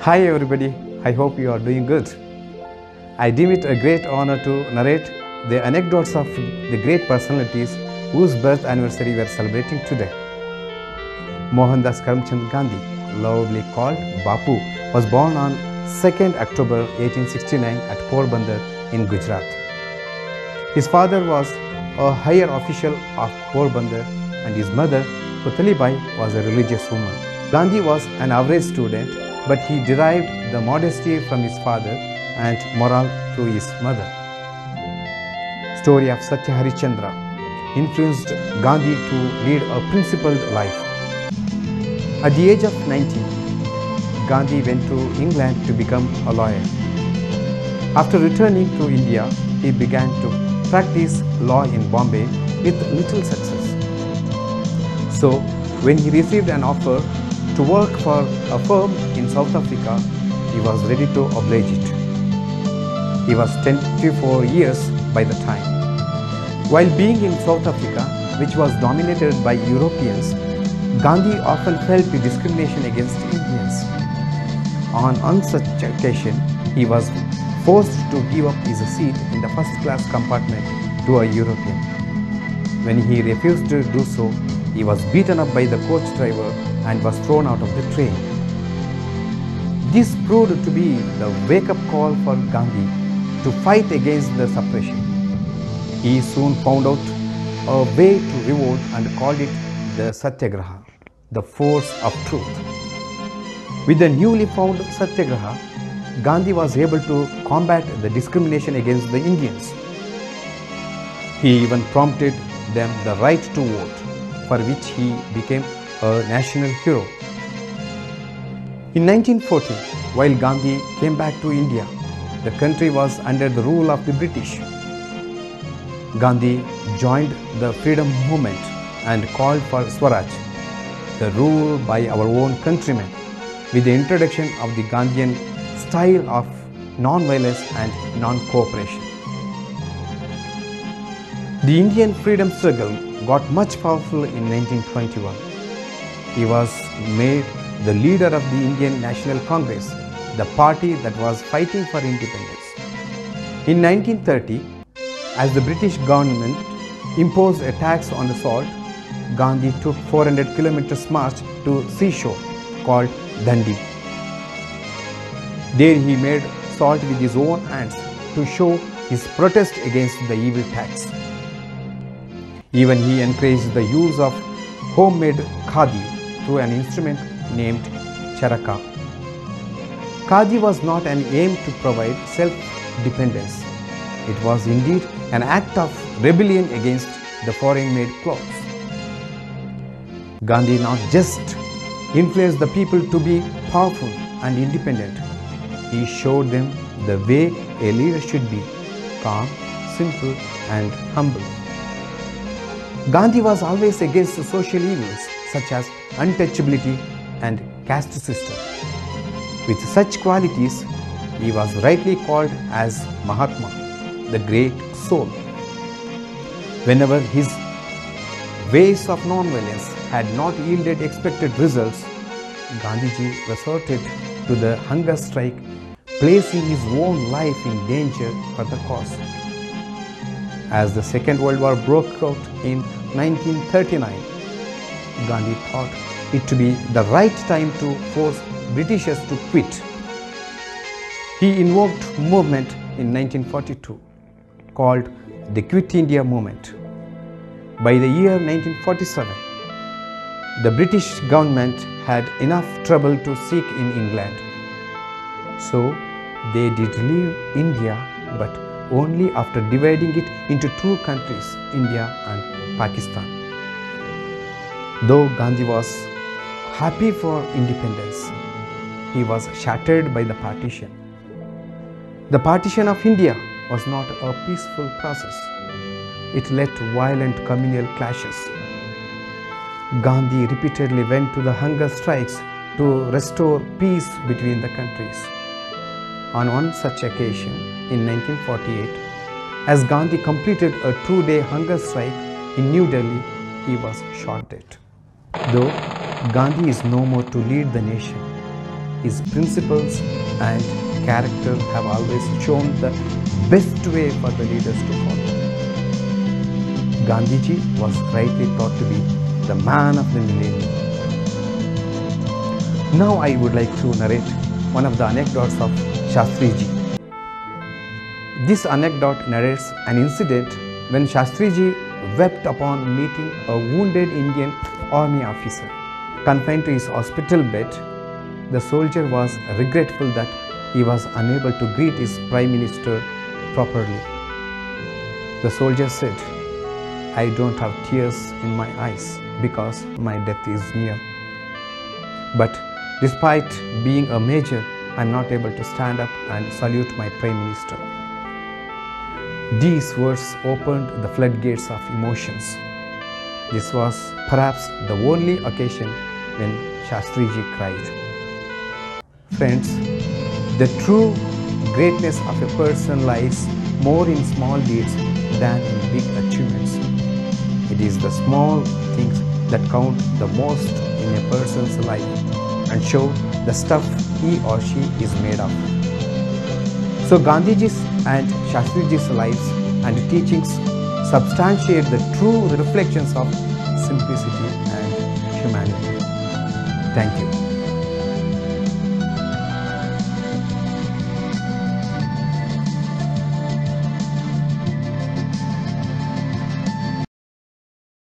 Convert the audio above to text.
Hi everybody, I hope you are doing good. I deem it a great honor to narrate the anecdotes of the great personalities whose birth anniversary we are celebrating today. Mohandas Karamchand Gandhi, lovably called Bapu, was born on 2nd October 1869 at Porbandar in Gujarat. His father was a higher official of Porbandar and his mother, Putalibai, was a religious woman. Gandhi was an average student, but he derived the modesty from his father and morale through his mother. Story of Satya Harishchandra influenced Gandhi to lead a principled life. At the age of 19, Gandhi went to England to become a lawyer. After returning to India, he began to practice law in Bombay with little success. So, when he received an offer to work for a firm in South Africa, he was ready to oblige it. He was 24 years by the time. While being in South Africa, which was dominated by Europeans, Gandhi often felt the discrimination against Indians. On such occasion, he was forced to give up his seat in the first-class compartment to a European. When he refused to do so, he was beaten up by the coach driver and was thrown out of the train. This proved to be the wake-up call for Gandhi to fight against the suppression. He soon found out a way to revolt and called it the Satyagraha, the force of truth. With the newly found Satyagraha, Gandhi was able to combat the discrimination against the Indians. He even prompted them the right to vote, for which he became a national hero. In 1940, while Gandhi came back to India, the country was under the rule of the British. Gandhi joined the freedom movement and called for Swaraj, the rule by our own countrymen, with the introduction of the Gandhian style of non-violence and non-cooperation. The Indian freedom struggle got much powerful in 1921. He was made the leader of the Indian National Congress, the party that was fighting for independence. In 1930, as the British government imposed a tax on the salt, Gandhi took 400 kilometers march to seashore called Dandi. There he made salt with his own hands to show his protest against the evil tax. Even he encouraged the use of homemade khadi through an instrument named charaka. Khadi was not an aim to provide self-dependence. It was indeed an act of rebellion against the foreign-made clothes. Gandhi not just influenced the people to be powerful and independent, he showed them the way a leader should be: calm, simple and humble. Gandhi was always against the social evils such as untouchability and caste system. With such qualities, he was rightly called as Mahatma, the great soul. Whenever his ways of non-violence had not yielded expected results, Gandhiji resorted to the hunger strike, placing his own life in danger for the cause. As the Second World War broke out in 1939, Gandhi thought it to be the right time to force Britishers to quit. He invoked a movement in 1942 called the Quit India Movement. By the year 1947, the British government had enough trouble to seek in England. So they did leave India, but only after dividing it into two countries, India and Pakistan. Though Gandhi was happy for independence, he was shattered by the partition. The partition of India was not a peaceful process. It led to violent communal clashes. Gandhi repeatedly went to the hunger strikes to restore peace between the countries. On one such occasion, in 1948, as Gandhi completed a 2-day hunger strike in New Delhi, he was shot dead. Though Gandhi is no more to lead the nation, his principles and character have always shown the best way for the leaders to follow. Gandhiji was rightly thought to be the man of the millennium. Now I would like to narrate one of the anecdotes of Shastriji. This anecdote narrates an incident when Shastriji wept upon meeting a wounded Indian army officer. Confined to his hospital bed, the soldier was regretful that he was unable to greet his Prime Minister properly. The soldier said, "I don't have tears in my eyes because my death is near. But despite being a major, I am not able to stand up and salute my Prime Minister." These words opened the floodgates of emotions. This was perhaps the only occasion when Shastriji cried. Friends, the true greatness of a person lies more in small deeds than in big achievements. It is the small things that count the most in a person's life and show the stuff he or she is made of. So Gandhiji's and Shastriji's lives and teachings substantiate the true reflections of simplicity and humanity. Thank you.